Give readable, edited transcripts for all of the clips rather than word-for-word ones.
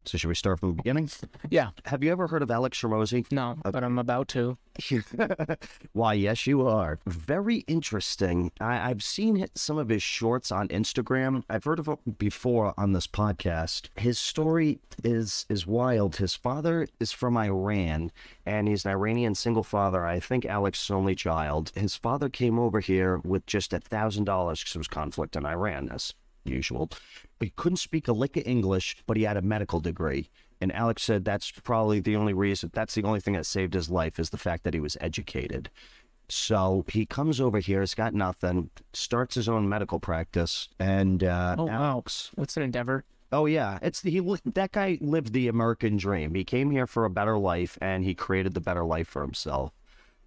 So should we start from the beginning? Yeah. Have you ever heard of Alex Hermozi? No, but I'm about to. Why, yes, you are. Very interesting. I've seen some of his shorts on Instagram. I've heard of him before on this podcast. His story is wild. His father is from Iran, and he's an Iranian single father. I think Alex's only child. His father came over here with just $1,000 because there was conflict in Iran, as usual. He couldn't speak a lick of English, but he had a medical degree. And Alex said that's probably the only reason, that's the only thing that saved his life is the fact that he was educated. So he comes over here, has got nothing, starts his own medical practice, and Alex, what's an endeavor? Oh yeah, that guy lived the American dream. He came here for a better life, and he created the better life for himself.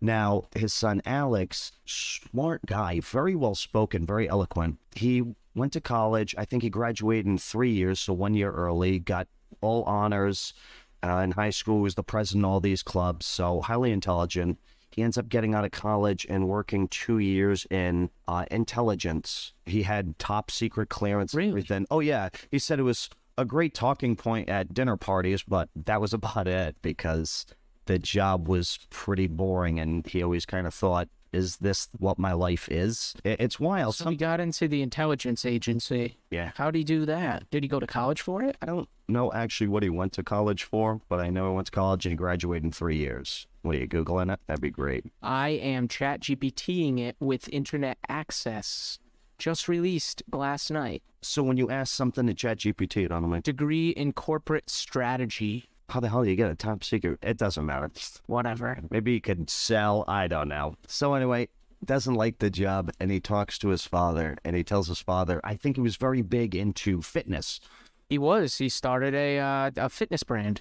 Now, his son Alex, smart guy, very well spoken, very eloquent. He went to college. I think he graduated in 3 years, so 1 year early, got all honors in high school, was the president of all these clubs, so highly intelligent. He ends up getting out of college and working 2 years in intelligence. He had top secret clearance and everything. Oh, yeah. He said it was a great talking point at dinner parties, but that was about it because the job was pretty boring, and he always kind of thought, is this what my life is? It's wild. So he got into the intelligence agency. Yeah. How'd he do that? Did he go to college for it? I don't know actually what he went to college for, but I know he went to college and he graduated in 3 years. What are you Googling it? That'd be great. I am ChatGPTing it with internet access. Just released last night. So when you ask something to ChatGPT, it automatically... Degree in corporate strategy. How the hell do you get a top secret? It doesn't matter. Whatever. Maybe he could sell. I don't know. So anyway, doesn't like the job, and he talks to his father, and he tells his father, I think he was very big into fitness. He was. He started a fitness brand.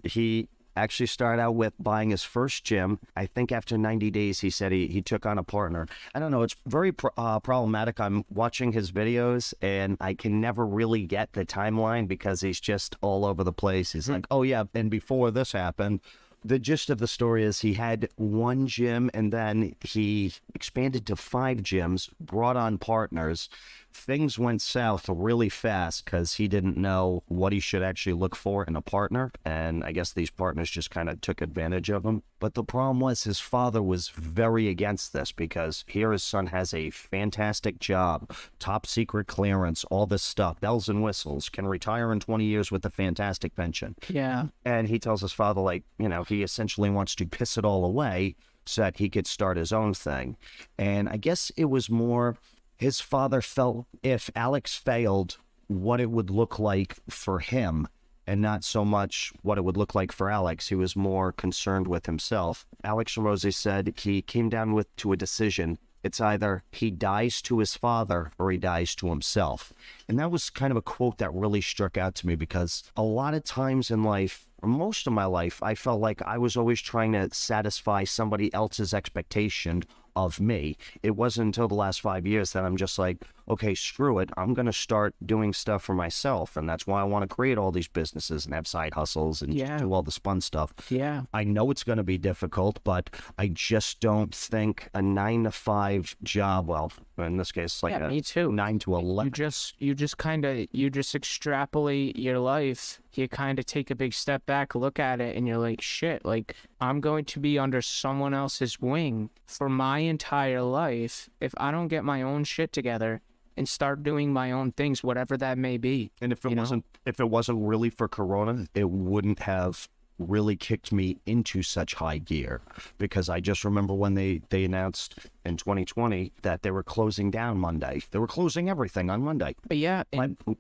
He actually started out with buying his first gym. I think after 90 days, he said he took on a partner. I don't know. It's very problematic. I'm watching his videos, and I can never really get the timeline because he's just all over the place. He's like, oh, yeah, and before this happened, the gist of the story is he had one gym, and then he expanded to 5 gyms, brought on partners. Things went south really fast because he didn't know what he should actually look for in a partner, and I guess these partners just kind of took advantage of him. But the problem was his father was very against this because here his son has a fantastic job, top secret clearance, all this stuff, bells and whistles, can retire in 20 years with a fantastic pension. Yeah. And he tells his father, like, he essentially wants to piss it all away so that he could start his own thing. And I guess it was more... his father felt if Alex failed, what it would look like for him, and not so much what it would look like for Alex. He was more concerned with himself. Alex Hermozi said he came down to a decision. It's either he dies to his father or he dies to himself. And that was kind of a quote that really struck out to me because a lot of times in life, or most of my life, I felt like I was always trying to satisfy somebody else's expectation of me. It wasn't until the last 5 years that I'm just like, okay, screw it. I'm going to start doing stuff for myself. And that's why I want to create all these businesses and have side hustles and do all this fun stuff. Yeah. I know it's going to be difficult, but I just don't think a 9-to-5 job, well, in this case, like me too. 9 to 11. You just extrapolate your life. You kind of take a big step back, look at it, and you're like, shit, like, I'm going to be under someone else's wing for my entire life if I don't get my own shit together and start doing my own things, whatever that may be. And if it wasn't really for Corona, it wouldn't have really kicked me into such high gear, because I just remember when they announced in 2020 that they were closing down Monday. They were closing everything on Monday. But yeah,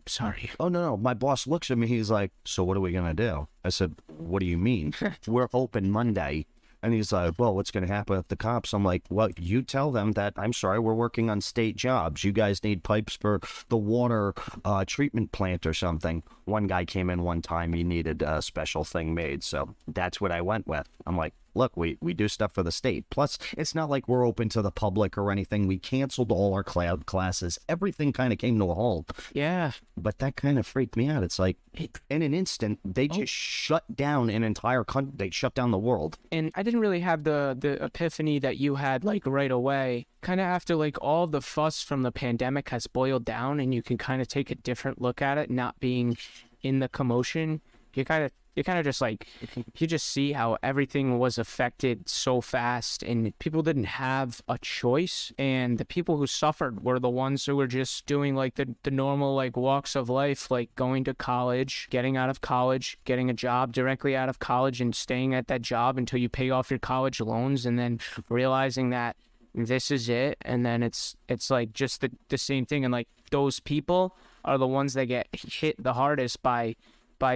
sorry. Oh, no. My boss looks at me. He's like, so what are we going to do? I said, what do you mean? We're open Monday. And he's like, well, what's going to happen with the cops? I'm like, well, you tell them that, I'm sorry, we're working on state jobs. You guys need pipes for the water treatment plant or something. One guy came in one time, he needed a special thing made. So that's what I went with. I'm like, look, we do stuff for the state. Plus, it's not like we're open to the public or anything. We canceled all our classes. Everything kind of came to a halt. Yeah. But that kind of freaked me out. It's like, in an instant, they just shut down an entire country. They shut down the world. And I didn't really have the epiphany that you had, like, right away. Kind of after, like, all the fuss from the pandemic has boiled down and you can kind of take a different look at it, not being in the commotion. you kind of just like, you just see how everything was affected so fast, and people didn't have a choice. And the people who suffered were the ones who were just doing like the normal like walks of life, like going to college, getting out of college, getting a job directly out of college, and staying at that job until you pay off your college loans, and then realizing that this is it. And then it's like just the same thing. And like those people are the ones that get hit the hardest by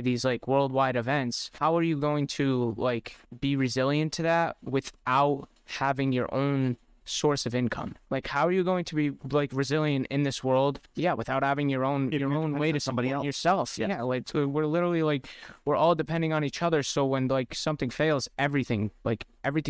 these like worldwide events. How are you going to like be resilient to that without having your own source of income? Like, how are you going to be like resilient in this world? Yeah, without having your own way to somebody else. Yourself. Yeah, like we're literally like we're all depending on each other. So when like something fails, everything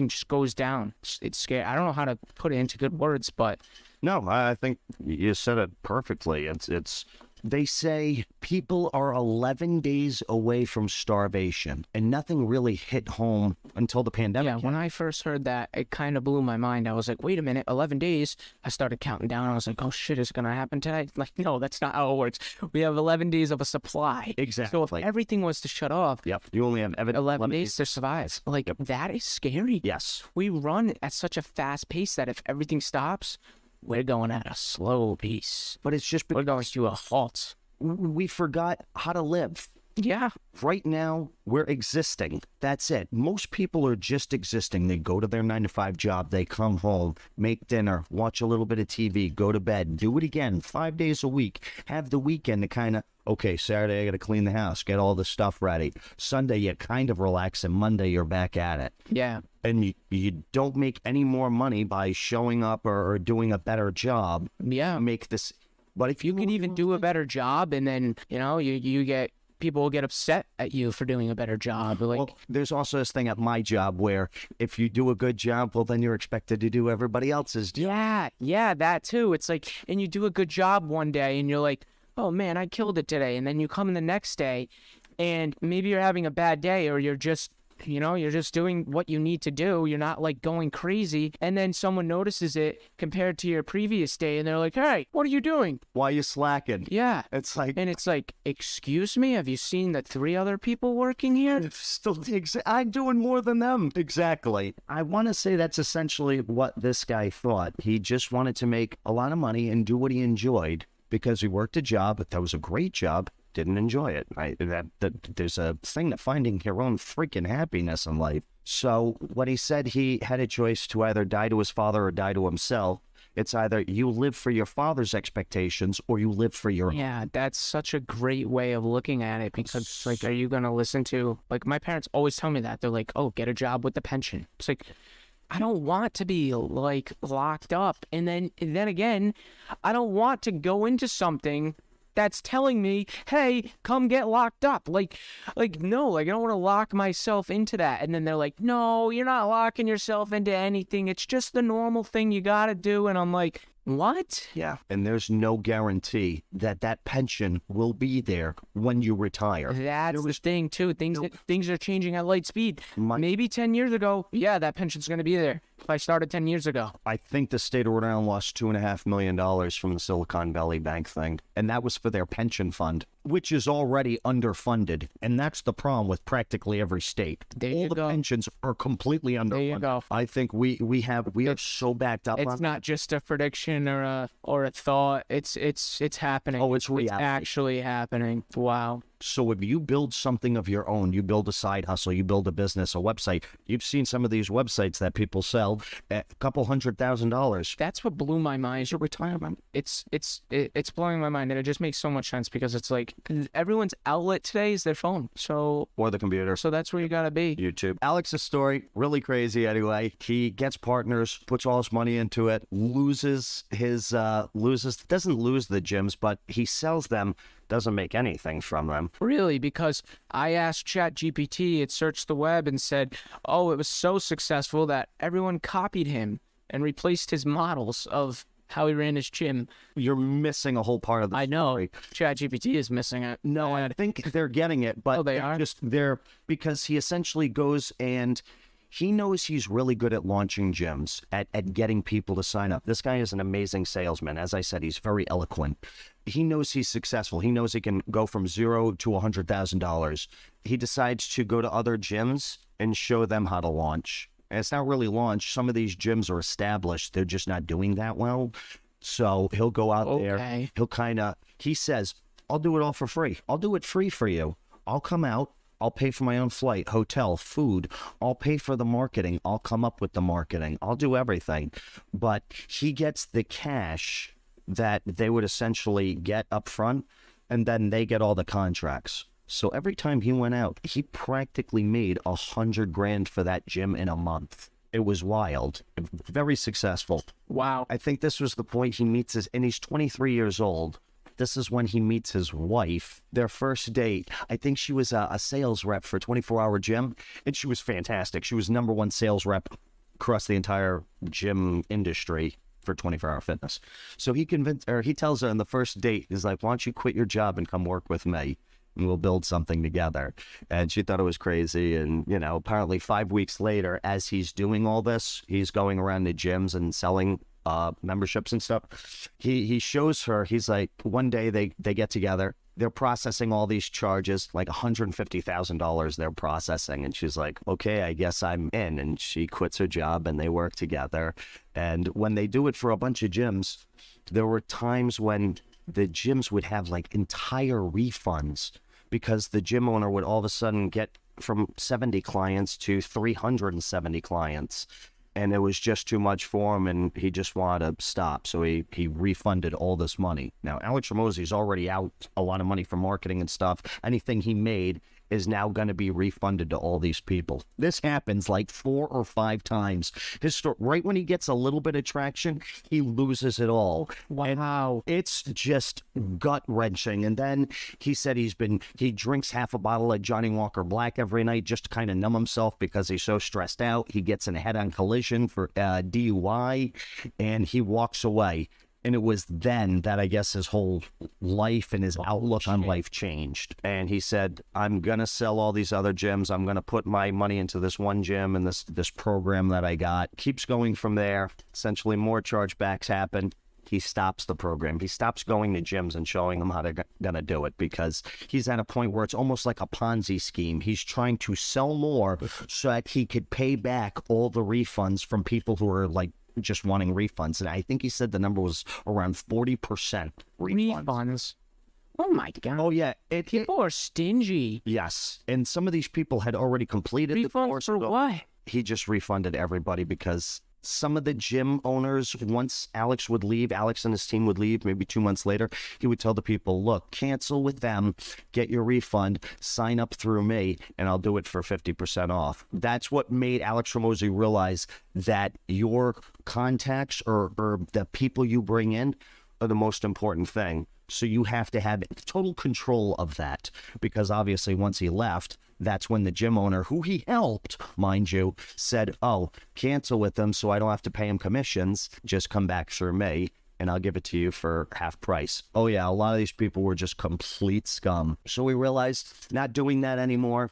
just goes down. It's scary. I don't know how to put it into good words, but No, I think you said it perfectly. It's they say people are 11 days away from starvation, and nothing really hit home until the pandemic. yeah, when I first heard that, it kind of blew my mind. I was like, wait a minute, 11 days? I started counting down. I was like, oh shit, is it going to happen today? Like, no, that's not how it works. We have 11 days of a supply. Exactly. So if everything was to shut off, Yep. You only have 11 days to survive. Like, that is scary. Yes. We run at such a fast pace that if everything stops, we're going at a slow pace. But it's just We're because going to a halt. we forgot how to live. Yeah. Right now, we're existing. That's it. Most people are just existing. They go to their 9-to-5 job, they come home, make dinner, watch a little bit of TV, go to bed, do it again 5 days a week, have the weekend to kind of, okay, Saturday I got to clean the house, get all the stuff ready. Sunday you kind of relax, and Monday you're back at it. Yeah. And you don't make any more money by showing up or doing a better job. Yeah. Make this, but if You can even do a better job, and then, you get, people will get upset at you for doing a better job. Like, well, there's also this thing at my job where if you do a good job, well, then you're expected to do everybody else's job. yeah, that too. It's like, and you do a good job one day, and you're like, oh man, I killed it today. And then you come in the next day, and maybe you're having a bad day, or you're just doing what you need to do. You're not like going crazy. And then someone notices it compared to your previous day, and they're like, hey, what are you doing? Why you slacking? Yeah. It's like, And it's like, excuse me, have you seen the 3 other people working here? I'm doing more than them. Exactly. I want to say that's essentially what this guy thought. He just wanted to make a lot of money and do what he enjoyed because he worked a job that was a great job. Didn't enjoy it. There's a thing to finding your own freaking happiness in life. So when he said he had a choice to either die to his father or die to himself, it's either you live for your father's expectations or you live for your own. Yeah, that's such a great way of looking at it, because it's like, are you going to listen to, like, my parents always tell me that. They're like, oh, get a job with the pension. It's like, I don't want to be like locked up. And then again, I don't want to go into something that's telling me, hey, come get locked up. Like, no, like, I don't want to lock myself into that. And then they're like, no, you're not locking yourself into anything. It's just the normal thing you got to do. And I'm like, what? Yeah. And there's no guarantee that that pension will be there when you retire. That's the thing, too. Things are changing at light speed. Maybe 10 years ago, yeah, that pension's going to be there. If I started 10 years ago. I think the state of Rhode Island lost $2.5 million from the Silicon Valley Bank thing, and that was for their pension fund, which is already underfunded. And that's the problem with practically every state. All the pensions are completely underfunded. There you go. I think we are so backed up. It's not just a prediction or a thought. It's happening. Oh, it's reality. It's actually happening. Wow. So if you build something of your own, you build a side hustle, you build a business, a website. You've seen some of these websites that people sell at a couple $100,000. That's what blew my mind. Your retirement. It's blowing my mind, and it just makes so much sense, because it's like everyone's outlet today is their phone, or the computer. So that's where you gotta be. YouTube. Alex's story, really crazy. Anyway, he gets partners, puts all his money into it, doesn't lose the gyms, but he sells them. Doesn't make anything from them. Really, because I asked ChatGPT, it searched the web and said, oh, it was so successful that everyone copied him and replaced his models of how he ran his gym. You're missing a whole part of the story. I know. ChatGPT is missing it. No, I think they're getting it, but they are? because he essentially goes and He knows he's really good at launching gyms, at getting people to sign up. This guy is an amazing salesman. As I said, he's very eloquent. He knows he's successful. He knows he can go from $0 to $100,000. He decides to go to other gyms and show them how to launch. And it's not really launch. Some of these gyms are established. They're just not doing that well. So he'll go out there. He says, I'll do it all for free. I'll do it free for you. I'll come out. I'll pay for my own flight, hotel, food. I'll pay for the marketing. I'll come up with the marketing. I'll do everything. But he gets the cash that they would essentially get up front, and then they get all the contracts. So every time he went out, he practically made $100,000 for that gym in a month. It was wild. Very successful. Wow. I think this was the point he meets and he's 23 years old. This is when he meets his wife. Their first date, I think she was a sales rep for a 24-hour gym, and she was fantastic. She was #1 sales rep across the entire gym industry for 24-hour fitness. So he tells her on the first date, he's like, why don't you quit your job and come work with me? And we'll build something together. And she thought it was crazy. And, apparently 5 weeks later, as he's doing all this, he's going around the gyms and selling memberships and stuff. He shows her, he's like, one day they get together. They're processing all these charges, like $150,000 they're processing. And she's like, okay, I guess I'm in. And she quits her job and they work together. And when they do it for a bunch of gyms, there were times when the gyms would have like entire refunds because the gym owner would all of a sudden get from 70 clients to 370 clients. And it was just too much for him, and he just wanted to stop. So he refunded all this money. Now, Alex Hermozi's already out a lot of money for marketing and stuff. Anything he made is now going to be refunded to all these people. This happens like 4 or 5 times. Right when he gets a little bit of traction, he loses it all. Wow. And it's just gut-wrenching. And then he said he drinks half a bottle of Johnny Walker Black every night just to kind of numb himself because he's so stressed out. He gets in a head-on collision for DUI, and he walks away. And it was then that I guess his whole life and his outlook on life changed. And he said, I'm going to sell all these other gyms. I'm going to put my money into this one gym and this program that I got. Keeps going from there. Essentially, more chargebacks happen. He stops the program. He stops going to gyms and showing them how they're going to do it because he's at a point where it's almost like a Ponzi scheme. He's trying to sell more so that he could pay back all the refunds from people who are like, just wanting refunds. And I think he said the number was around 40% refunds. Oh my God. Oh yeah. People are stingy. Yes. And some of these people had already completed the course. For what? He just refunded everybody because some of the gym owners, once Alex and his team would leave, maybe 2 months later, he would tell the people, look, cancel with them, get your refund, sign up through me, and I'll do it for 50% off. That's what made Alex Hermozi realize that your contacts or the people you bring in are the most important thing. So you have to have total control of that because obviously once he left, that's when the gym owner, who he helped, mind you, said, oh, cancel with them so I don't have to pay him commissions. Just come back through me and I'll give it to you for half price. Oh, yeah, a lot of these people were just complete scum. So we realized not doing that anymore.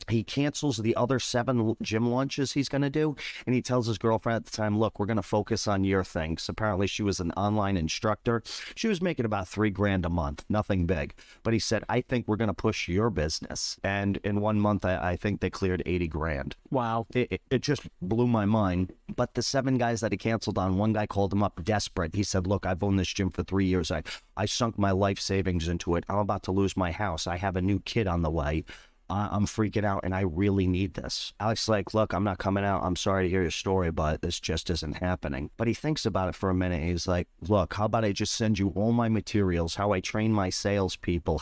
He cancels the other 7 gym launches he's going to do, and he tells his girlfriend at the time, look, we're going to focus on your things. Apparently, she was an online instructor. She was making about $3,000 a month, nothing big. But he said, I think we're going to push your business. And in 1 month, I think they cleared $80,000. Wow. It just blew my mind. But the 7 guys that he canceled on, one guy called him up desperate. He said, look, I've owned this gym for 3 years. I sunk my life savings into it. I'm about to lose my house. I have a new kid on the way. I'm freaking out and I really need this. Alex like, look, I'm not coming out. I'm sorry to hear your story, but this just isn't happening. But he thinks about it for a minute. He's like, look, how about I just send you all my materials, how I train my salespeople,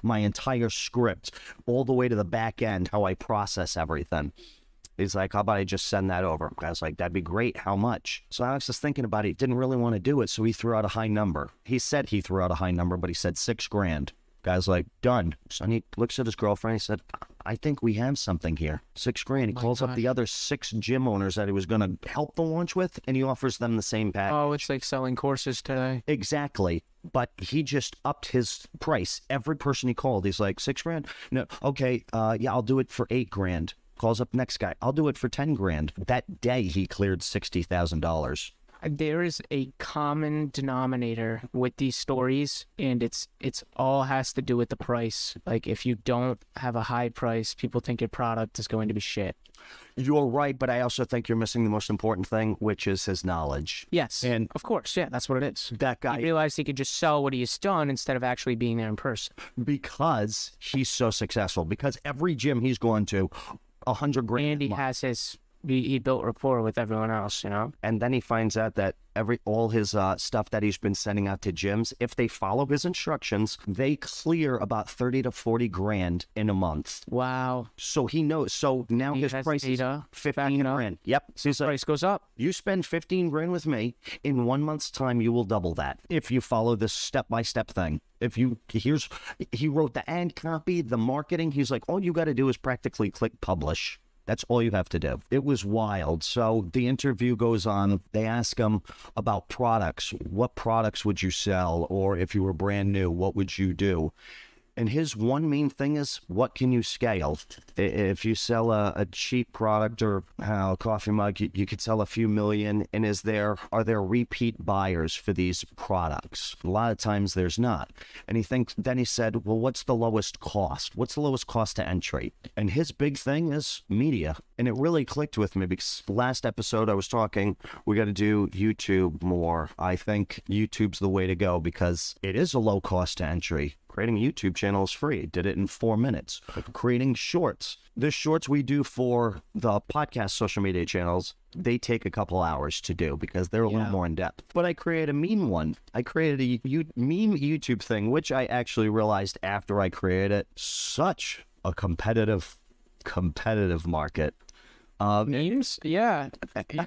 my entire script, all the way to the back end, how I process everything. He's like, how about I just send that over? I was like, that'd be great. How much? So Alex was thinking about it. He didn't really want to do it, so he threw out a high number. He said he threw out a high number, but he said $6,000. Guy's like, done. So he looks at his girlfriend. He said, I think we have something here. $6,000. He calls up the other 6 gym owners that he was going to help the launch with, and he offers them the same package. Oh, it's like selling courses today. Exactly. But he just upped his price. Every person he called, he's like, $6,000? No, okay, yeah, I'll do it for $8,000. Calls up next guy. I'll do it for 10 grand. That day he cleared $60,000. There is a common denominator with these stories, and it's all has to do with the price. Like, if you don't have a high price, people think your product is going to be shit. You're right, but I also think you're missing the most important thing, which is his knowledge. Yes, And of course, yeah, that's what it is. that guy, He realized he could just sell what he has done instead of actually being there in person. because he's so successful, because every gym he's gone to, 100 grand. And he has he built rapport with everyone else, you know? And then he finds out that all his stuff that he's been sending out to gyms, if they follow his instructions, they clear about 30 to 40 grand in a month. Wow. So he knows. So now He his has price is data 15 grand. Yep. So he's like, Price goes up. you spend 15 grand with me, in 1 month's time, you will double that if you follow this step-by-step thing. He wrote the ad copy, the marketing. He's like, all you got to do is practically click publish. That's all you have to do. It was wild. So the interview goes on. They ask him about products. What products would you sell? Or if you were brand new, what would you do? And his one main thing is, what can you scale? If you sell a cheap product or a coffee mug, you could sell a few million. And are there repeat buyers for these products? A lot of times there's not. And then he said, well, what's the lowest cost? What's the lowest cost to entry? And his big thing is media. And it really clicked with me, because last episode I was talking, we got to do YouTube more. I think YouTube's the way to go, because it is a low cost to entry. Creating a YouTube channel is free. Did it in 4 minutes. Creating shorts. The shorts we do for the podcast social media channels, they take a couple hours to do, because they're a little more in depth. But I created a meme one. I created a meme YouTube thing, which I actually realized after I created it, such a competitive market. Memes? Yeah.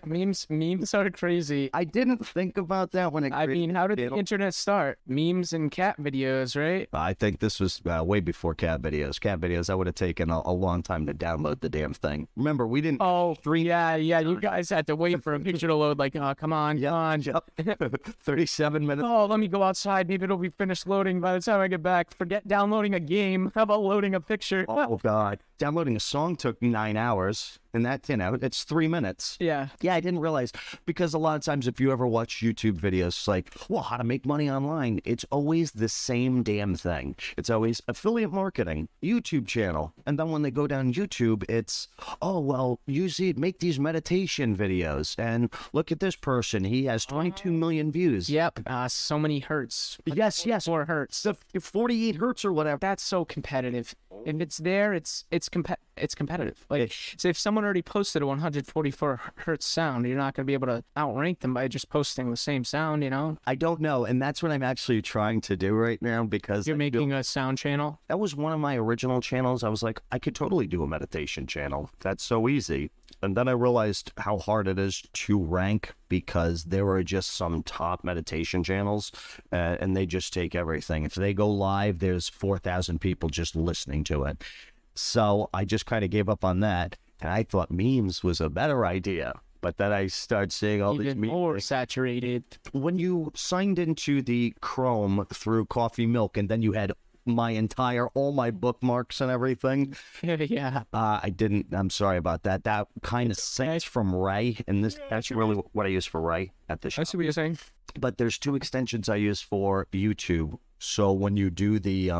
Memes are crazy. I didn't think about that when I mean, how did the internet start? Memes and cat videos, right? I think this was way before cat videos. Cat videos, I would have taken a long time to download the damn thing. Remember, we didn't... Oh, yeah. You guys had to wait for a picture to load. Like, oh, come on. 37 minutes. Oh, let me go outside. Maybe it'll be finished loading by the time I get back. Forget downloading a game. How about loading a picture? Oh, God. Downloading a song took 9 hours. And that, it's 3 minutes. Yeah. Yeah, I didn't realize, because a lot of times if you ever watch YouTube videos, it's like, well, how to make money online. It's always the same damn thing. It's always affiliate marketing, YouTube channel. And then when they go down YouTube, it's, oh, well, make these meditation videos. And look at this person. He has 22 million views. Yep. So many hertz. Yes. 4 hertz. 48 hertz or whatever. That's so competitive. If it's there, it's competitive. Like, so if someone already posted a 144 hertz sound, you're not going to be able to outrank them by just posting the same sound, you know? I don't know. And that's what I'm actually trying to do right now, because you're making a sound channel. That was one of my original channels. I was like, I could totally do a meditation channel. That's so easy. And then I realized how hard it is to rank, because there are just some top meditation channels, and they just take everything. If they go live, there's 4,000 people just listening to it. So I just kind of gave up on that, and I thought memes was a better idea. But then I start seeing all these memes. More saturated. When you signed into the Chrome through Coffee Milk, and then you had all my bookmarks and everything. Yeah. I didn't. I'm sorry about that. That kind of syncs from Ray, and that's really what I use for Ray at the shop. I see what you're saying. But there's 2 extensions I use for YouTube. So when you do the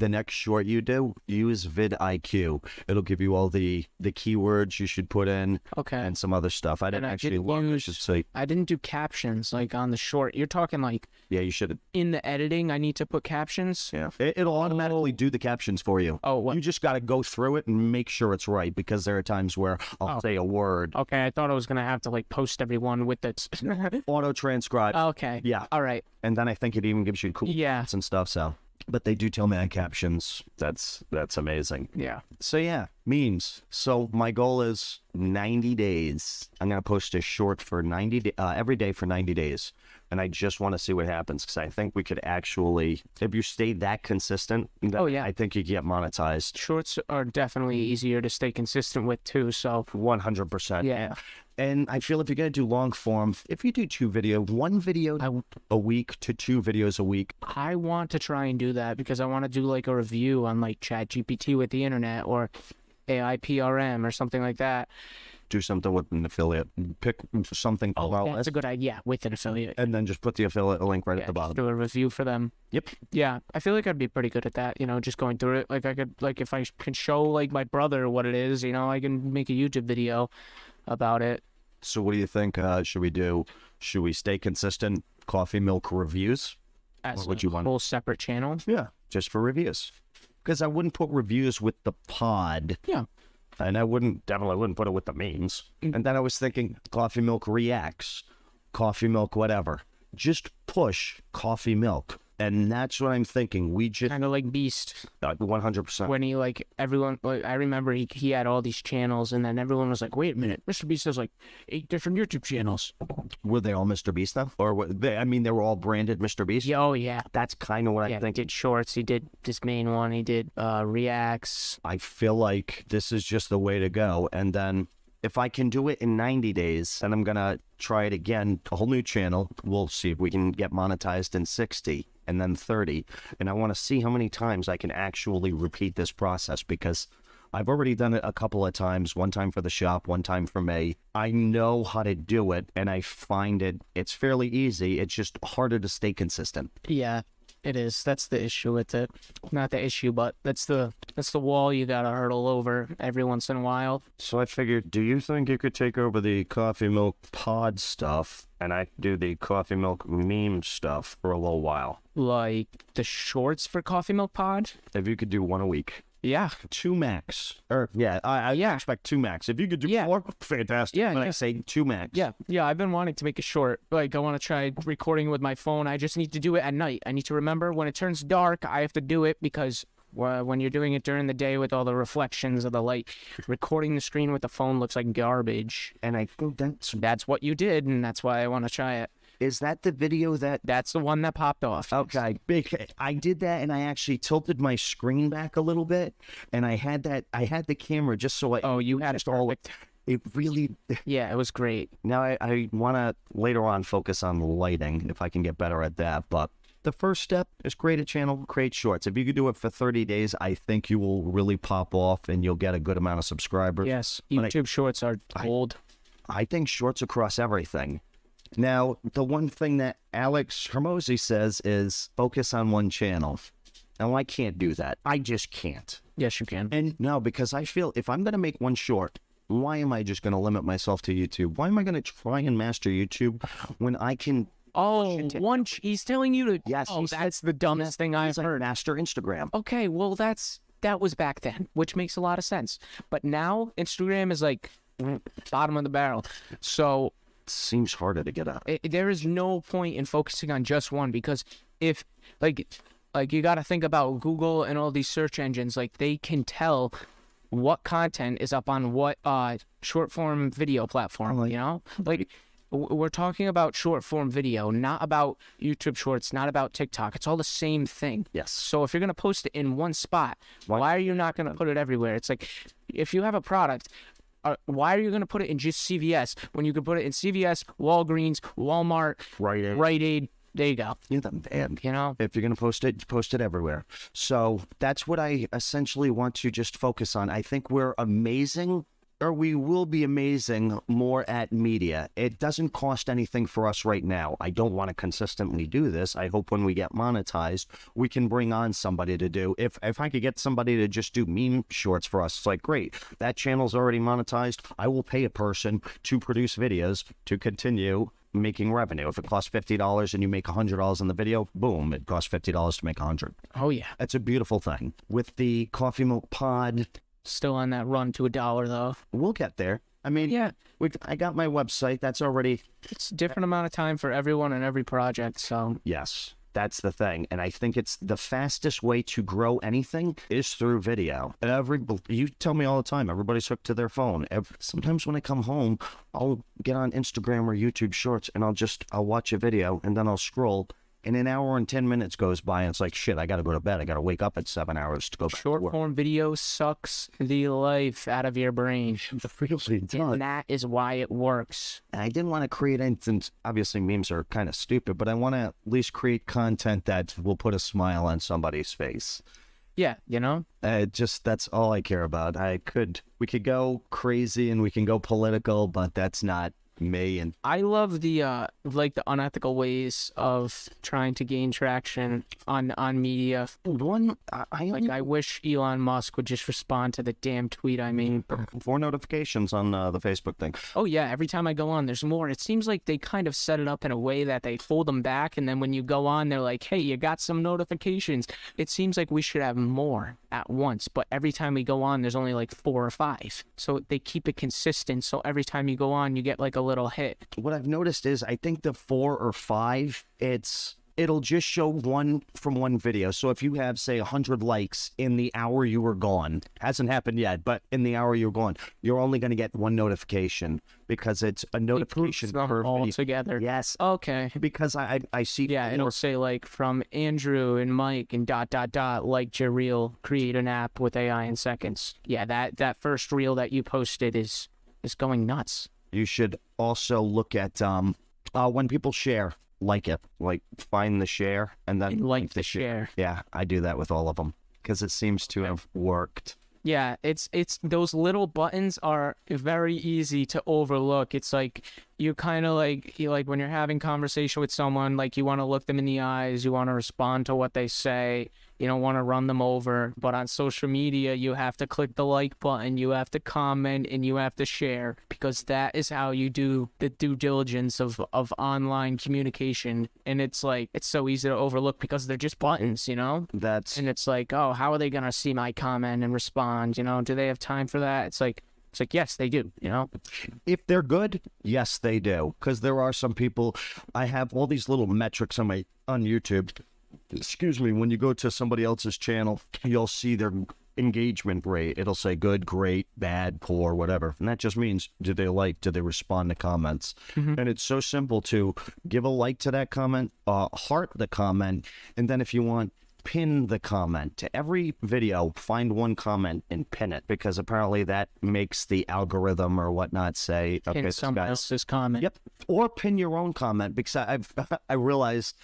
next short you do, use vidIQ. It'll give you all the keywords you should put in, and some other stuff. I didn't do captions like on the short. You're talking like, yeah, you should. In the editing, I need to put captions. Yeah, it'll automatically do the captions for you. Oh, what? You just got to go through it and make sure it's right, because there are times where I'll say a word. Okay, I thought I was gonna have to like post everyone with it. Auto transcribe. Okay. Yeah. All right. And then I think it even gives you cool and stuff. So. But they do tell me on captions. That's amazing. Yeah. So yeah, memes. So my goal is 90 days. I'm going to post a short for every day for 90 days. And I just want to see what happens, because I think we could actually, if you stay that consistent, I think you get monetized. Shorts are definitely easier to stay consistent with too. So 100%. Yeah. And I feel if you're going to do long form, if you do 1 video a week to 2 videos a week. I want to try and do that, because I want to do like a review on like ChatGPT with the internet, or AIPRM or something like that. Do something with an affiliate. Pick something. That's a good idea with an affiliate. And then just put the affiliate link right at the bottom. Do a review for them. Yep. Yeah, I feel like I'd be pretty good at that. Just going through it. Like I could, like if I can show like my brother what it is, I can make a YouTube video about it. So what do you think? Should we do? Should we stay consistent? Coffee milk reviews. As would you want? Whole separate channel. Yeah, just for reviews. Because I wouldn't put reviews with the pod. Yeah. And I definitely wouldn't put it with the memes. And then I was thinking coffee milk reacts, coffee milk, whatever. Just push coffee milk. And that's what I'm thinking. We just kind of like Beast. 100%. When he everyone, I remember he had all these channels, and then everyone was like, wait a minute, Mr. Beast has like 8 different YouTube channels. Were they all Mr. Beast though? Or they were all branded Mr. Beast? Yeah, oh yeah. That's kind of what I think. He did shorts. He did this main one. He did reacts. I feel like this is just the way to go. And then if I can do it in 90 days, then I'm going to try it again, a whole new channel. We'll see if we can get monetized in 60 and then 30. And I want to see how many times I can actually repeat this process, because I've already done it a couple of times, one time for the shop, one time for me. I know how to do it, and I find it's fairly easy. It's just harder to stay consistent. Yeah. It is. That's the issue with it. Not the issue, but that's the wall you gotta hurdle over every once in a while. So I figured, do you think you could take over the coffee milk pod stuff, and I do the coffee milk meme stuff for a little while? Like the shorts for Coffee Milk Pod? If you could do one a week. Yeah. 2 max. Or I expect 2 max. If you could do 4, fantastic. Yeah. When I say 2 max. Yeah. I've been wanting to make a short. Like I want to try recording with my phone. I just need to do it at night. I need to remember when it turns dark, I have to do it, because when you're doing it during the day with all the reflections of the light, recording the screen with the phone looks like garbage. And I think that's what you did, and that's why I want to try it. Is that the video That's the one that popped off. Okay, I did that, and I actually tilted my screen back a little bit, and I had the camera just so you had it perfect. It really... Yeah, it was great. Now I want to later on focus on lighting, if I can get better at that, but the first step is create a channel, create shorts. If you could do it for 30 days, I think you will really pop off, and you'll get a good amount of subscribers. Yes, YouTube shorts are gold. I think shorts across everything. Now, the one thing that Alex Hermozi says is focus on one channel. Now, I can't do that. I just can't. Yes, you can. And no, because I feel if I'm going to make one short, why am I just going to limit myself to YouTube? Why am I going to try and master YouTube when I can... He's telling you to... Yes. That's the dumbest thing I've heard. Master Instagram. Okay, well, that was back then, which makes a lot of sense. But now, Instagram is like bottom of the barrel. So... seems harder to get up. There is no point in focusing on just one, because if like you got to think about Google and all these search engines, like they can tell what content is up on what short form video platform, like we're talking about short form video, not about YouTube shorts, not about TikTok. It's all the same thing. Yes. So if you're going to post it in one spot, why are you not going to put it everywhere? It's like if you have a product, why are you going to put it in just CVS when you could put it in CVS, Walgreens, Walmart, Rite Aid? There you go. You're the man. If you're going to post it everywhere. So that's what I essentially want to just focus on. I think we're amazing, or we will be amazing more at media. It doesn't cost anything for us right now. I don't want to consistently do this. I hope when we get monetized, we can bring on somebody to do. If I could get somebody to just do meme shorts for us, it's like, great. That channel's already monetized. I will pay a person to produce videos to continue making revenue. If it costs $50 and you make $100 in the video, boom, it costs $50 to make $100. Oh, yeah. That's a beautiful thing. With the Coffee Milk Pod... Still on that run to $1, though. We'll get there. I mean, yeah, I got my website. That's already... It's a different amount of time for everyone and every project, so... Yes, that's the thing. And I think it's the fastest way to grow anything is through video. You tell me all the time, everybody's hooked to their phone. Sometimes when I come home, I'll get on Instagram or YouTube Shorts, and I'll watch a video, and then I'll scroll. And an hour and 10 minutes goes by, and it's like, shit, I got to go to bed. I got to wake up at 7 hours to go back to work. Short-form video sucks the life out of your brain. It really does. And that is why it works. And I didn't want to create anything. Obviously, memes are kind of stupid, but I want to at least create content that will put a smile on somebody's face. Yeah, you know? That's all I care about. We could go crazy and we can go political, but that's not me. And I love the like the unethical ways of trying to gain traction on media. I wish Elon Musk would just respond to the damn tweet I made. 4 notifications on the Facebook thing. Oh yeah, every time I go on, there's more. It seems like they kind of set it up in a way that they hold them back, and then when you go on, they're like, "Hey, you got some notifications." It seems like we should have more at once, but every time we go on, there's only like 4 or 5. So they keep it consistent. So every time you go on, you get like a little hit. What I've noticed is I think the 4 or 5, it'll just show one from one video. So if you have, say, 100 likes in the hour you were gone, hasn't happened yet, but in the hour you're gone, you're only going to get one notification because it's a notification per all video. together. Yes. Okay. Because I see. Yeah, it'll say like from Andrew and Mike and ... liked your reel, create an app with AI in seconds. Yeah, that first reel that you posted is going nuts. You should also look at when people share, like it, like find the share and then Like the share. Yeah, I do that with all of them because it seems to have worked. Yeah, it's those little buttons are very easy to overlook. It's like you kind of like when you're having conversation with someone, like you want to look them in the eyes, you want to respond to what they say, you don't want to run them over. But on social media, you have to click the like button, you have to comment, and you have to share, because that is how you do the due diligence of online communication. And it's like it's so easy to overlook because they're just buttons, you know. And it's like, oh, how are they gonna see my comment and respond? You know, do they have time for that? It's like, yes, they do, you know? If they're good, yes, they do. Because there are some people, I have all these little metrics on YouTube. Excuse me, when you go to somebody else's channel, you'll see their engagement rate. It'll say good, great, bad, poor, whatever. And that just means, do they respond to comments? Mm-hmm. And it's so simple to give a like to that comment, heart the comment, and then if you want, pin the comment. To every video, find one comment and pin it, because apparently that makes the algorithm or whatnot say, okay, Pin someone else's comment. Yep. Or pin your own comment, because I realized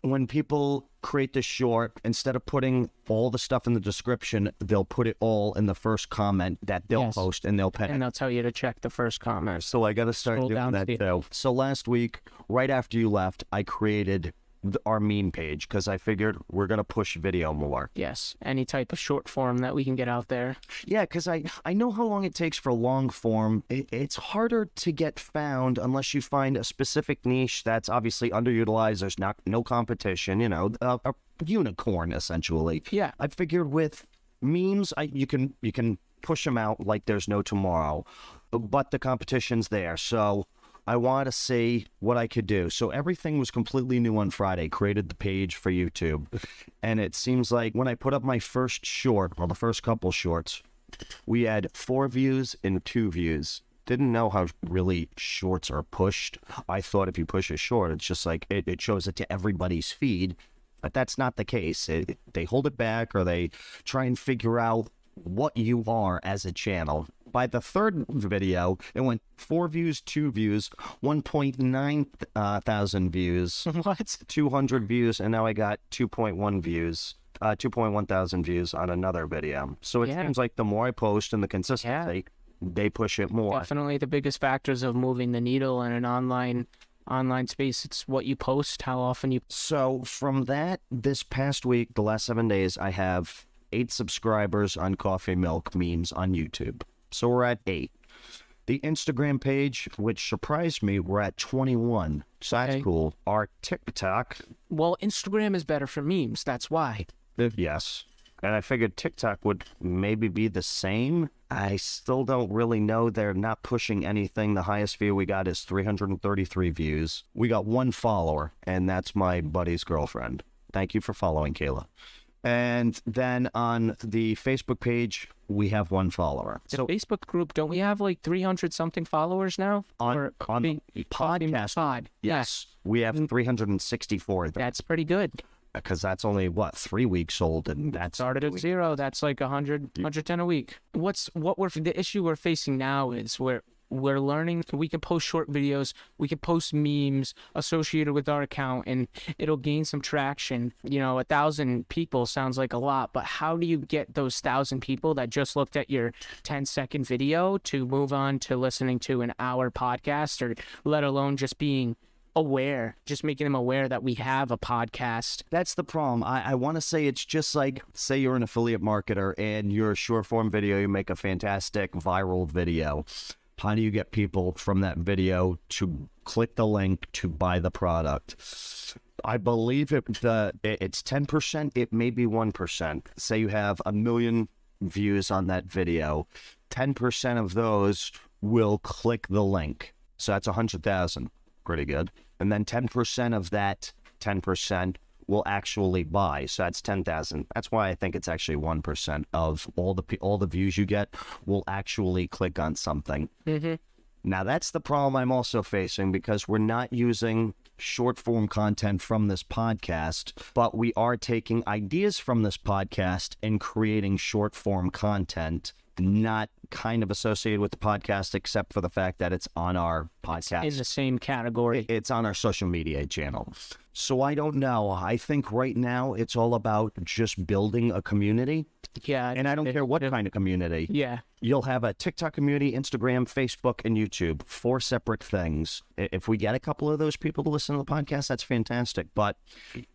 when people create the short, instead of putting all the stuff in the description, they'll put it all in the first comment that they'll post, and they'll pin it. And they'll tell you to check the first comment. So I got to start doing that too. So last week, right after you left, I created our meme page because I figured we're going to push video more. Yes, any type of short form that we can get out there. Yeah, because I know how long it takes for long form. It's harder to get found unless you find a specific niche that's obviously underutilized. There's no competition, you know, a unicorn essentially. Yeah. I figured with memes, you can push them out like there's no tomorrow, but the competition's there. So I want to see what I could do. So everything was completely new on Friday. Created the page for YouTube. And it seems like when I put up my first short, or the first couple shorts, we had 4 views and 2 views. Didn't know how really shorts are pushed. I thought if you push a short, it's just like it shows it to everybody's feed. But that's not the case. They hold it back, or they try and figure out what you are as a channel. By the third video, it went 4 views, 2 views, 1.9 thousand views, What? 200 views, and now I got 2.1 views, 2.1 thousand views on another video. So it seems like the more I post and the consistency, they push it more. Definitely the biggest factors of moving the needle in an online space. It's what you post, how often you. So from that, this past week, the last 7 days, I have 8 subscribers on Coffee Milk Memes on YouTube. So we're at 8. The Instagram page, which surprised me, we're at 21. So that's cool. Our TikTok. Well, Instagram is better for memes. That's why. Yes. And I figured TikTok would maybe be the same. I still don't really know. They're not pushing anything. The highest view we got is 333 views. We got 1 follower, and that's my buddy's girlfriend. Thank you for following, Kayla. And then on the Facebook page, we have 1 follower. The Facebook group, don't we have like 300 something followers now? On the podcast, Pod. yes, we have 364. That's pretty good. Because that's only, 3 weeks old, and that's started at 0. That's like 110 a week. The issue we're facing now is we're we're learning. We can post short videos, we can post memes associated with our account, and it'll gain some traction. 1,000 people sounds like a lot, but how do you get those 1,000 people that just looked at your 10-second video to move on to listening to an hour podcast, or let alone just being aware, just making them aware that we have a podcast? That's the problem. I want to say it's just like, say you're an affiliate marketer and your short form video, you make a fantastic viral video. How do you get people from that video to click the link to buy the product? I believe it's 10%. It may be 1%. Say you have 1 million views on that video. 10% of those will click the link. So that's 100,000. Pretty good. And then 10% of that 10% will actually buy. So that's 10,000. That's why I think it's actually 1% of all the views you get will actually click on something. Mm-hmm. Now that's the problem I'm also facing, because we're not using short form content from this podcast, but we are taking ideas from this podcast and creating short form content, not kind of associated with the podcast, except for the fact that it's on our podcast. In the same category. It's on our social media channel. So I don't know. I think right now it's all about just building a community. Yeah. And I don't care what kind of community. Yeah. You'll have a TikTok community, Instagram, Facebook, and YouTube. 4 separate things. If we get a couple of those people to listen to the podcast, that's fantastic. But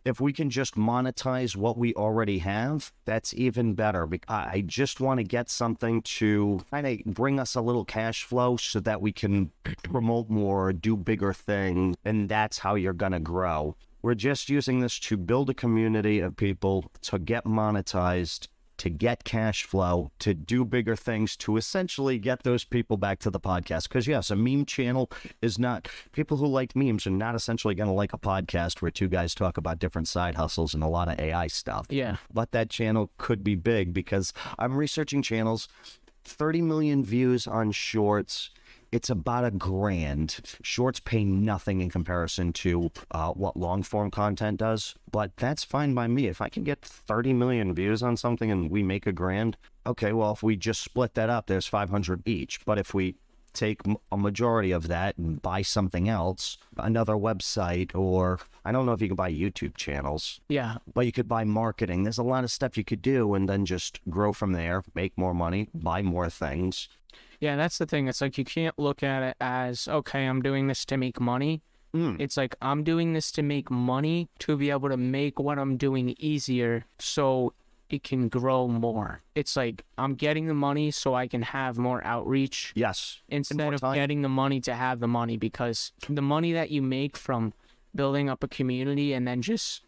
if we can just monetize what we already have, that's even better. I just want to get something to kind of bring us a little cash flow so that we can promote more, do bigger things, and that's how you're going to grow. We're just using this to build a community of people to get monetized, to get cash flow, to do bigger things, to essentially get those people back to the podcast. Because yes, a meme channel is not, people who like memes are not essentially going to like a podcast where 2 guys talk about different side hustles and a lot of AI stuff. Yeah. But that channel could be big, because I'm researching channels, 30 million views on shorts. It's about $1,000. Shorts pay nothing in comparison to what long form content does, but that's fine by me. If I can get 30 million views on something and we make $1,000, okay, well, if we just split that up, there's 500 each. But if we take a majority of that and buy something else, another website, or I don't know if you can buy YouTube channels. Yeah. But you could buy marketing. There's a lot of stuff you could do, and then just grow from there, make more money, buy more things. Yeah, that's the thing. It's like, you can't look at it as, okay, I'm doing this to make money. It's like, I'm doing this to make money to be able to make what I'm doing easier so it can grow more. It's like, I'm getting the money so I can have more outreach. Yes. Instead of getting the money to have the money, because the money that you make from building up a community and then just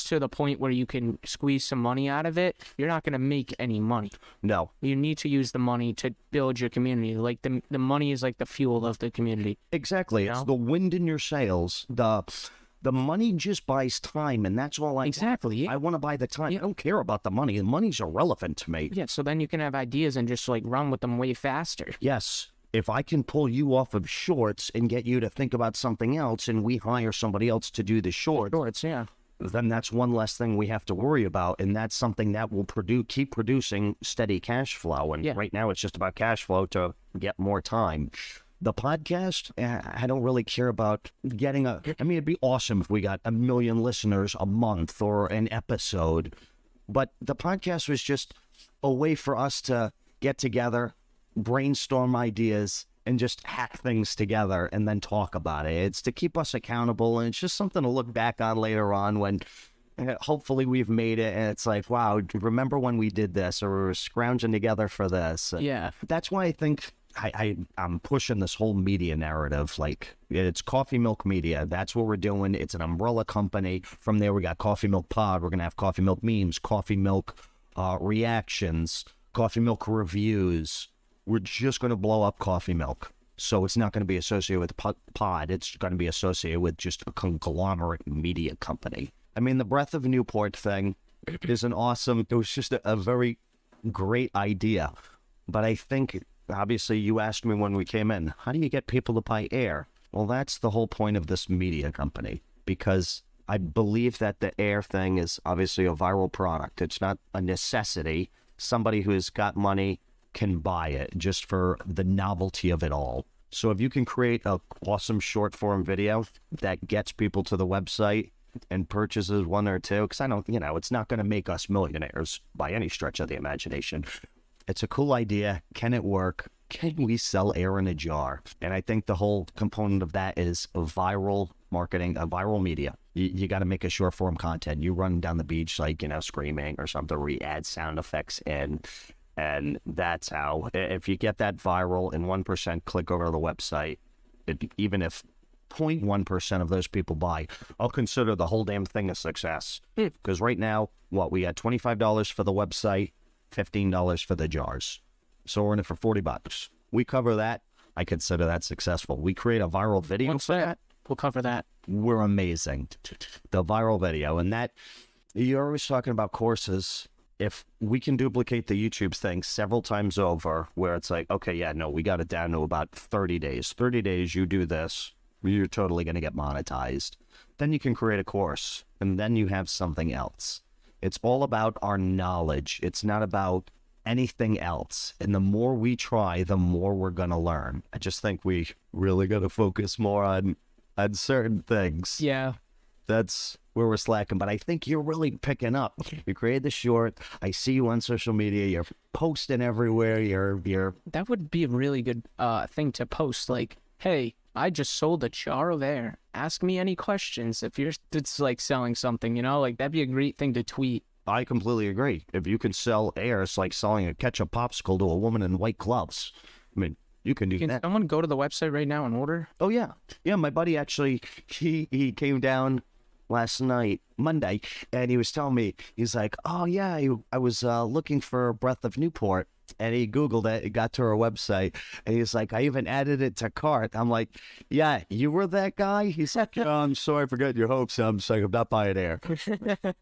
to the point where you can squeeze some money out of it, you're not going to make any money. No. You need to use the money to build your community. Like, the money is like the fuel of the community. Exactly. It's the wind in your sails. The money just buys time, and that's all I Exactly. I want to buy the time. I don't care about the money. The money's irrelevant to me. Yeah, so then you can have ideas and just like run with them way faster. Yes. If I can pull you off of shorts and get you to think about something else, and we hire somebody else to do the shorts, yeah. then that's one less thing we have to worry about, and that's something that will keep producing steady cash flow. And right now it's just about cash flow to get more time. The podcast, I don't really care about getting it'd be awesome if we got 1 million listeners a month or an episode, but the podcast was just a way for us to get together, brainstorm ideas, and just hack things together and then talk about it. It's to keep us accountable, and it's just something to look back on later on when hopefully we've made it and it's like, wow, remember when we did this, or we were scrounging together for this. Yeah. That's why I think I'm pushing this whole media narrative. Like, it's Coffee Milk Media. That's what we're doing. It's an umbrella company. From there, we got Coffee Milk Pod. We're going to have Coffee Milk Memes, Coffee Milk Reactions, Coffee Milk Reviews. We're just going to blow up Coffee Milk. So it's not going to be associated with the pod. It's going to be associated with just a conglomerate media company. I mean, the Breath of Newport thing is it was just a very great idea. But I think, obviously, you asked me when we came in, how do you get people to buy air? Well, that's the whole point of this media company, because I believe that the air thing is obviously a viral product. It's not a necessity. Somebody who's got money can buy it just for the novelty of it all. So if you can create a awesome short form video that gets people to the website and purchases one or two, because I don't, it's not going to make us millionaires by any stretch of the imagination. It's a cool idea. Can it work? Can we sell air in a jar? And I think the whole component of that is a viral marketing, a viral media. You got to make a short form content. You run down the beach, like, screaming or something, where you add sound effects in. And that's how, if you get that viral and 1% click over to the website, even if 0.1% of those people buy, I'll consider the whole damn thing a success. Because right now, we got $25 for the website, $15 for the jars. So we're in it for $40. We cover that. I consider that successful. We create a viral video. What's that? We'll cover that. We're amazing. The viral video. And that, you're always talking about courses. If we can duplicate the YouTube thing several times over, where it's like, okay, yeah, no, we got it down to about 30 days. 30 days, you do this, you're totally going to get monetized. Then you can create a course, and then you have something else. It's all about our knowledge. It's not about anything else. And the more we try, the more we're going to learn. I just think we really got to focus more on certain things. Yeah. That's where we're slacking, but I think you're really picking up. You created the short. I see you on social media. You're posting everywhere. You're. That would be a really good thing to post. Like, hey, I just sold a jar of air. Ask me any questions if it's like selling something. Like that'd be a great thing to tweet. I completely agree. If you can sell air, it's like selling a ketchup popsicle to a woman in white gloves. I mean, you can do that. Can someone go to the website right now and order? Oh yeah, yeah. My buddy actually, he came down last night, Monday, and he was telling me, he's like, oh yeah, I was looking for Breath of Newport, and he Googled it, got to our website, and he's like, I even added it to cart. I'm like, yeah, you were that guy? He's like, oh, I'm sorry for getting your hopes. I'm like, I'm not buying air.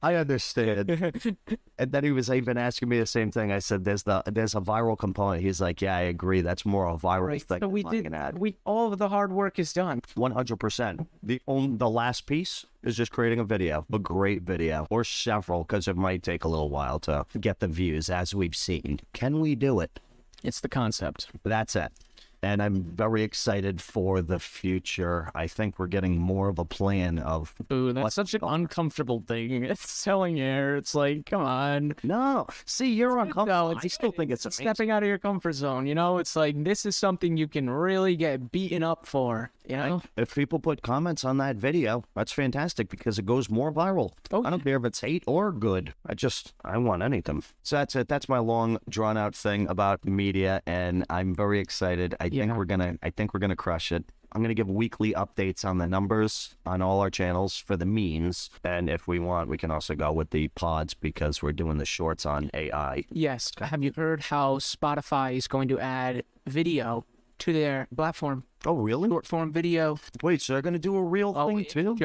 I understand. And then he was even asking me the same thing. I said, there's a viral component. He's like, yeah, I agree. That's more a viral thing. So all of the hard work is done. 100%. The last piece is just creating a video, a great video, or several, because it might take a little while to get the views, as we've seen. Can we do it? It's the concept. That's it. And I'm very excited for the future. I think we're getting more of a plan of... Ooh, that's such an uncomfortable thing. It's selling air. It's like, come on. No. See, you're uncomfortable. No, I still think it's amazing. Stepping out of your comfort zone, It's like, this is something you can really get beaten up for, If people put comments on that video, that's fantastic because it goes more viral. Oh, I don't care if it's hate or good. I want anything. So that's it. That's my long, drawn-out thing about media, and I'm very excited. I think we're gonna crush it. I'm gonna give weekly updates on the numbers on all our channels for the memes, and if we want, we can also go with the pods because we're doing the shorts on AI. Yes. Have you heard how Spotify is going to add video to their platform? Oh, really? Short form video. Wait, so they're gonna do a real thing too?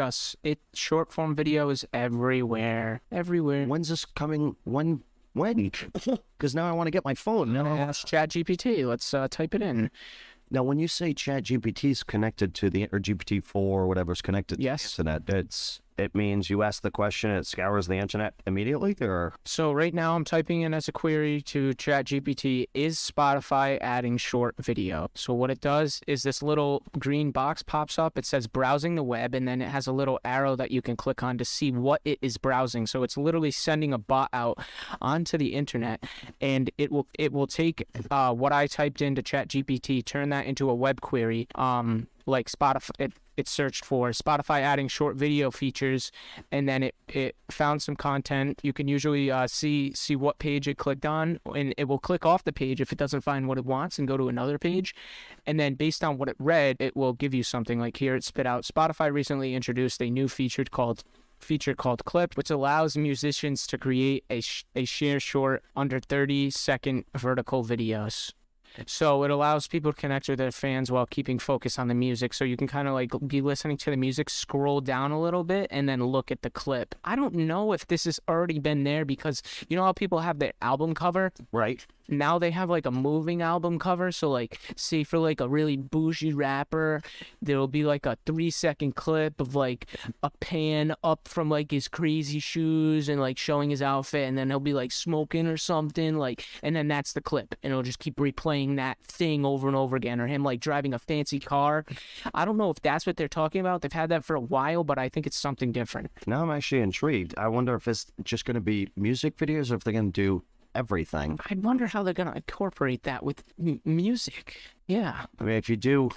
Short form video is everywhere. When's this coming? When? Because now I want to get my phone. Now ask ChatGPT. Let's type it in. Now, when you say ChatGPT is connected to or GPT-4 or whatever's connected to the internet, it means you ask the question, it scours the internet immediately? So right now I'm typing in as a query to ChatGPT, is Spotify adding short video? So what it does is this little green box pops up. It says browsing the web, and then it has a little arrow that you can click on to see what it is browsing. So it's literally sending a bot out onto the internet, and it will take what I typed into ChatGPT, turn that into a web query, like Spotify. It searched for Spotify adding short video features, and then it found some content. You can usually see what page it clicked on, and it will click off the page if it doesn't find what it wants and go to another page. And then based on what it read, it will give you something. Like here it spit out, Spotify recently introduced a new feature called Clip, which allows musicians to create a share short under 30-second vertical videos. So it allows people to connect with their fans while keeping focus on the music. So you can kind of like be listening to the music, scroll down a little bit, and then look at the clip. I don't know if this has already been there because you know how people have their album cover? Right. now they have like a moving album cover. So like, say for like a really bougie rapper, there'll be like a 3-second clip of like a pan up from like his crazy shoes and like showing his outfit, and then he'll be like smoking or something, like, and then that's the clip, and it'll just keep replaying that thing over and over again, or him like driving a fancy car. I don't know if that's what they're talking about. They've had that for a while, but I think it's something different. Now I'm actually intrigued. I wonder if it's just going to be music videos or if they're going to do everything. I wonder how they're going to incorporate that with music. Yeah. I mean, if you do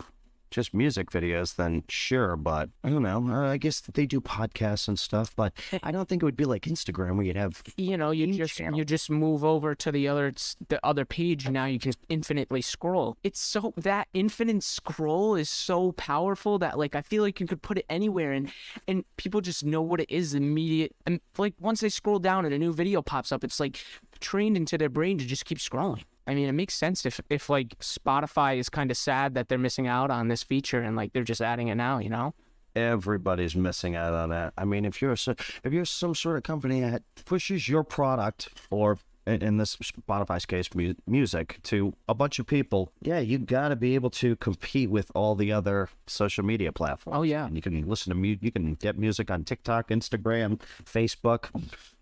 just music videos, then sure, but I don't know. I guess they do podcasts and stuff, but I don't think it would be like Instagram where you'd have, you just move over to the other page, and now you can infinitely scroll. It's so, that infinite scroll is so powerful that like I feel like you could put it anywhere, and people just know what it is immediate. And like once they scroll down and a new video pops up, it's like trained into their brain to just keep scrolling. I mean, it makes sense if like Spotify is kind of sad that they're missing out on this feature, and like they're just adding it now, you know? Everybody's missing out on that. I mean, if you're some sort of company that pushes your product, or in this Spotify's case, music, to a bunch of people, yeah, you got to be able to compete with all the other social media platforms. Oh yeah, and you can listen to you can get music on TikTok, Instagram, Facebook.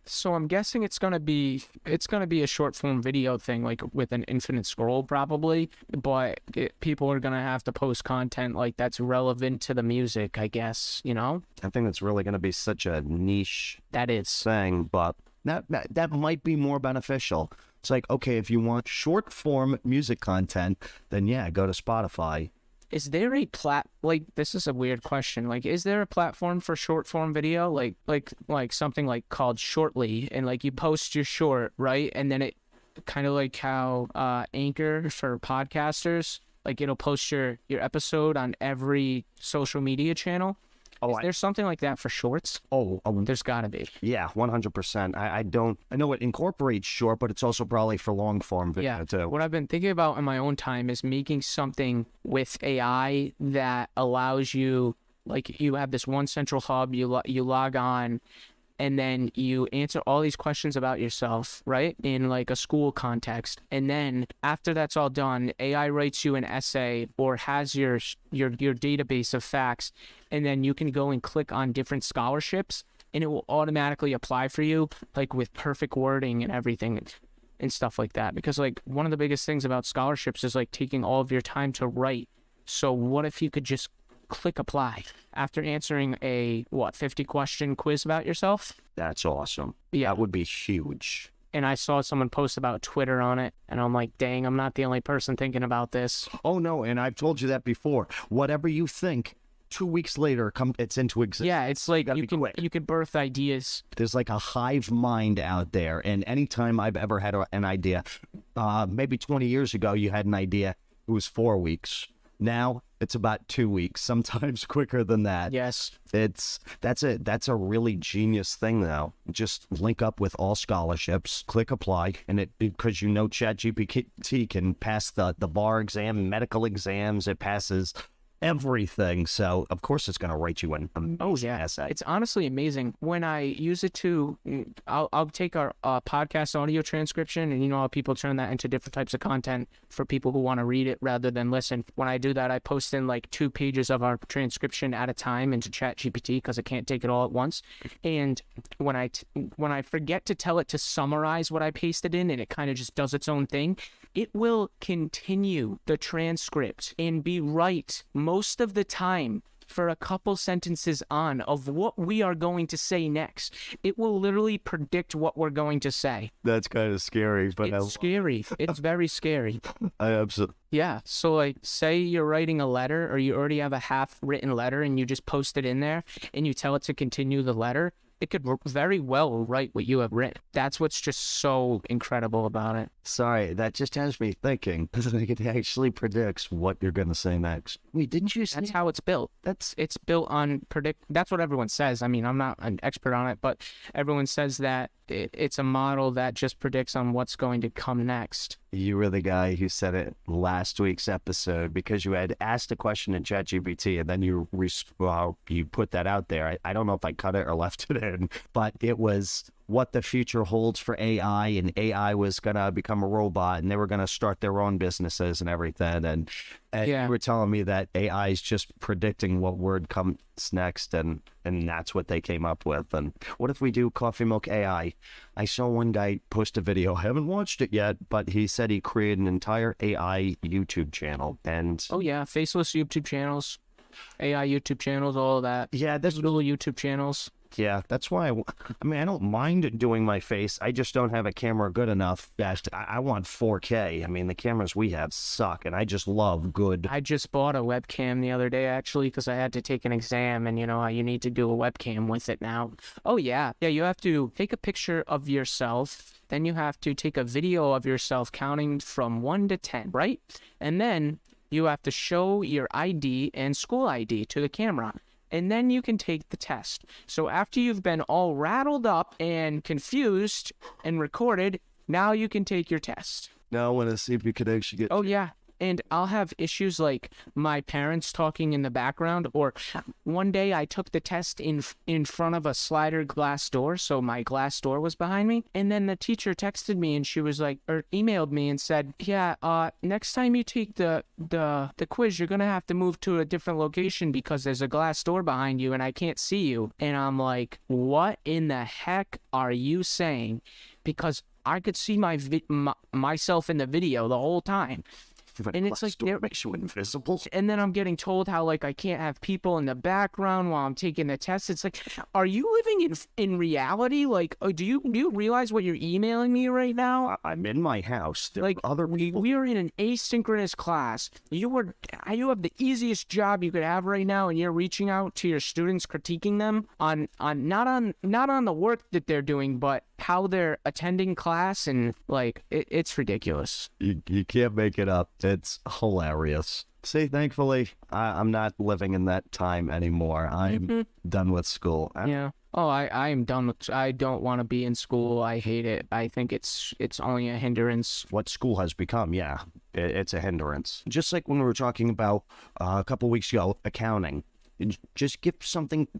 So I'm guessing it's gonna be a short form video thing, like with an infinite scroll probably, but people are gonna have to post content like that's relevant to the music, I guess, you know? I think that's really gonna be such a niche thing, but that might be more beneficial. It's like, okay, if you want short form music content, then yeah, go to Spotify. Is there a this is a weird question. Like, is there a platform for short form video? Like something like called Shortly, and like you post your short, right? And then it kind of like how Anchor for podcasters, like it'll post your episode on every social media channel. Is there something like that for shorts? There's gotta be. Yeah, 100%. I know it incorporates short, but it's also probably for long form video too. What I've been thinking about in my own time is making something with AI that allows you, like, you have this one central hub, you log on, and then you answer all these questions about yourself, right? In like a school context. And then after that's all done, AI writes you an essay or has your database of facts. And then you can go and click on different scholarships, and it will automatically apply for you, like with perfect wording and everything and stuff like that. Because like one of the biggest things about scholarships is like taking all of your time to write. So what if you could just click apply after answering a 50 question quiz about yourself? That's awesome. Yeah, that would be huge. And I saw someone post about Twitter on it, and I'm like, dang, I'm not the only person thinking about this. Oh no, and I've told you that before. Whatever you think, 2 weeks later, it's into existence. Yeah, it's like you can birth ideas. There's like a hive mind out there, and anytime I've ever had an idea, maybe 20 years ago, you had an idea, it was 4 weeks. Now it's about 2 weeks, sometimes quicker than that. Yes. That's a really genius thing though. Just link up with all scholarships, click apply, and because ChatGPT can pass the bar exam, medical exams, it passes everything. So of course it's going to write you an amazing essay. It's honestly amazing. When I use it to, I'll take our podcast audio transcription, and you know how people turn that into different types of content for people who want to read it rather than listen. When I do that, I post in like 2 pages of our transcription at a time into ChatGPT because I can't take it all at once. And when I forget to tell it to summarize what I pasted in, and it kind of just does its own thing, it will continue the transcript and be right most of the time for a couple sentences on of what we are going to say next. It will literally predict what we're going to say. That's kind of scary, but it's scary. It's very scary. I absolutely. Yeah. So like, say you're writing a letter, or you already have a half written letter and you just post it in there and you tell it to continue the letter. It could very well write what you have written. That's what's just so incredible about it. Sorry, that just has me thinking. It actually predicts what you're going to say next. Wait, didn't you say? That's how it's built. It's built on predict. That's what everyone says. I mean, I'm not an expert on it, but everyone says that it's a model that just predicts on what's going to come next. You were the guy who said it last week's episode because you had asked a question in ChatGPT and then you put that out there. I don't know if I cut it or left it in, but it was what the future holds for AI, and AI was going to become a robot and they were going to start their own businesses and everything. And you were telling me that AI is just predicting what word comes next, and that's what they came up with. And what if we do coffee milk AI? I saw one guy post a video. I haven't watched it yet, but he said he created an entire AI YouTube channel. And oh yeah, faceless YouTube channels, AI YouTube channels, all of that. Yeah, there's little YouTube channels. Yeah, that's why I mean, I don't mind doing my face. I just don't have a camera good enough. I want 4K. I mean, the cameras we have suck, and I just love good. I just bought a webcam the other day, actually, because I had to take an exam, and you know how you need to do a webcam with it now. Oh, yeah. Yeah, you have to take a picture of yourself. Then you have to take a video of yourself counting from 1 to 10, right? And then you have to show your ID and school ID to the camera. And then you can take the test. So after you've been all rattled up and confused and recorded, now you can take your test. Now I want to see if you could actually get... Oh, yeah. And I'll have issues like my parents talking in the background, or one day I took the test in front of a slider glass door, so my glass door was behind me, and then the teacher texted me and she was like, or emailed me and said, yeah, next time you take the quiz, you're gonna have to move to a different location because there's a glass door behind you and I can't see you. And I'm like, what in the heck are you saying? Because I could see myself in the video the whole time. And it's like it makes you invisible. And then I'm getting told how like I can't have people in the background while I'm taking the test. It's like, are you living in reality? Like, do you realize what you're emailing me right now? I'm in my house. There like are other people. We are in an asynchronous class. You have the easiest job you could have right now, and you're reaching out to your students, critiquing them on not on the work that they're doing, but how they're attending class, and like it's ridiculous. You can't make it up. It's hilarious. See, thankfully, I'm not living in that time anymore. I'm done with school. Yeah. Oh, I am done with. I don't want to be in school. I hate it. I think it's only a hindrance. What school has become, yeah, it's a hindrance. Just like when we were talking about a couple weeks ago, accounting. Just give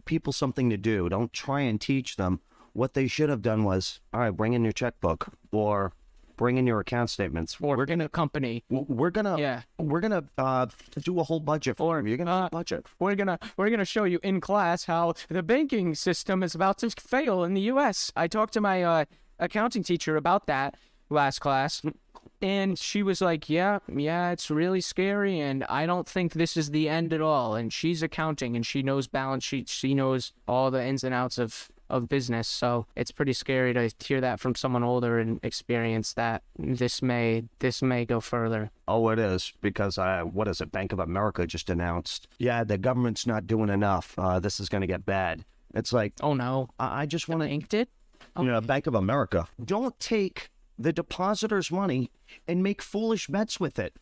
people something to do. Don't try and teach them. What they should have done was, all right, bring in your checkbook or bring in your account statements. Or we're gonna company. We're gonna do a whole budget for you. You're gonna budget. We're gonna show you in class how the banking system is about to fail in the U.S. I talked to my accounting teacher about that last class, and she was like, yeah, it's really scary, and I don't think this is the end at all. And she's accounting, and she knows balance sheets. She knows all the ins and outs of business, so it's pretty scary to hear that from someone older and experience that this may go further. Oh, it is, because what is it? Bank of America just announced, yeah, the government's not doing enough. This is going to get bad. It's like, oh no, I just want to inked it. Okay. You know, Bank of America. Don't take the depositor's money and make foolish bets with it.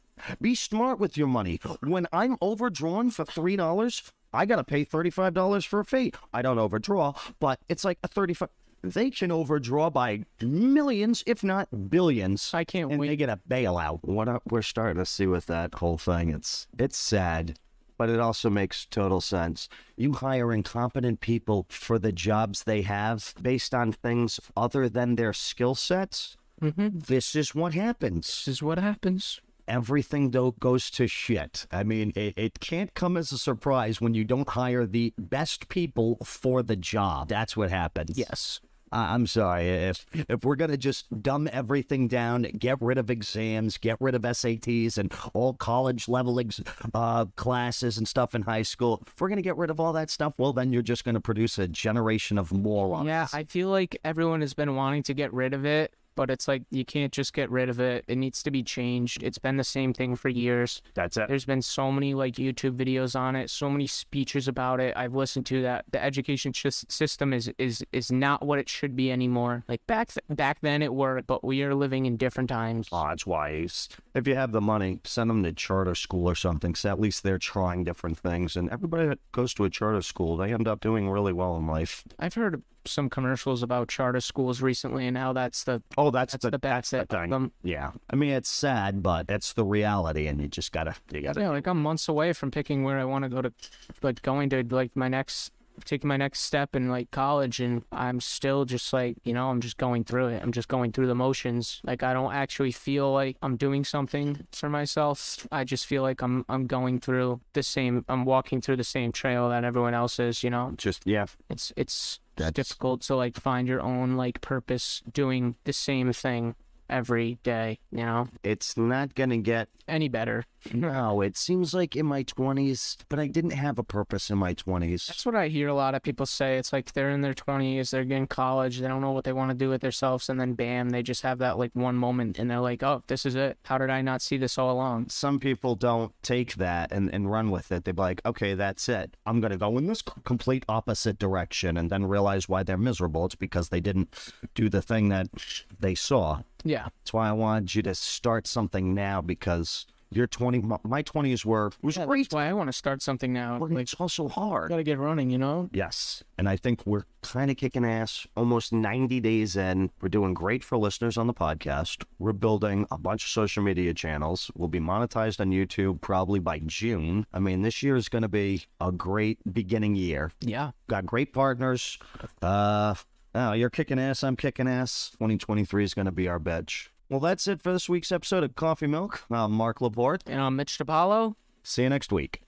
Be smart with your money. When I'm overdrawn for $3, I got to pay $35 for a fee. I don't overdraw, but it's like a $35. They can overdraw by millions, if not billions. I can't wait. And they get a bailout. What we're starting to see with that whole thing, it's sad, but it also makes total sense. You hire incompetent people for the jobs they have based on things other than their skill sets. This is what happens. This is what happens. Everything, though, goes to shit. I mean, it can't come as a surprise when you don't hire the best people for the job. That's what happens. Yes. I'm sorry. If we're going to just dumb everything down, get rid of exams, get rid of SATs and all college-level classes and stuff in high school, if we're going to get rid of all that stuff, well, then you're just going to produce a generation of morons. Yeah, I feel like everyone has been wanting to get rid of it, but it's like you can't just get rid of it. It needs to be changed. It's been the same thing for years. That's it. There's been so many like YouTube videos on it, so many speeches about it. I've listened to that. The education system is not what it should be anymore. Like back then it worked, but we are living in different times. Oh, that's why if you have the money, send them to charter school or something. So at least they're trying different things. And everybody that goes to a charter school, they end up doing really well in life. I've heard some commercials about charter schools recently and how that's the best thing. Yeah, I mean, it's sad, but it's the reality, and you gotta yeah, like I'm months away from picking where I want to go to, like going to like my next taking my next step in like college, and I'm still just like, I'm just going through it. I'm just going through the motions. Like, I don't actually feel like I'm doing something for myself. I just feel like I'm going through I'm walking through the same trail that everyone else is, Just, yeah. It's difficult to like find your own like purpose doing the same thing every day, It's not going to get any better. No, it seems like in my 20s, but I didn't have a purpose in my 20s. That's what I hear a lot of people say. It's like they're in their 20s, they're in college, they don't know what they want to do with themselves, and then bam, they just have that like one moment and they're like, oh, this is it. How did I not see this all along? Some people don't take that and run with it. They're like, okay, that's it. I'm going to go in this complete opposite direction, and then realize why they're miserable. It's because they didn't do the thing that they saw. Yeah. That's why I wanted you to start something now, because your 20, my 20s was great. That's why I want to start something now. Like, it's also hard. Gotta get running, Yes. And I think we're kind of kicking ass. Almost 90 days in. We're doing great for listeners on the podcast. We're building a bunch of social media channels. We'll be monetized on YouTube probably by June. I mean, this year is going to be a great beginning year. Yeah. Got great partners. You're kicking ass. I'm kicking ass. 2023 is going to be our bitch. Well, that's it for this week's episode of Coffee Milk. I'm Mark Laporte. And I'm Mitch DiPaolo. See you next week.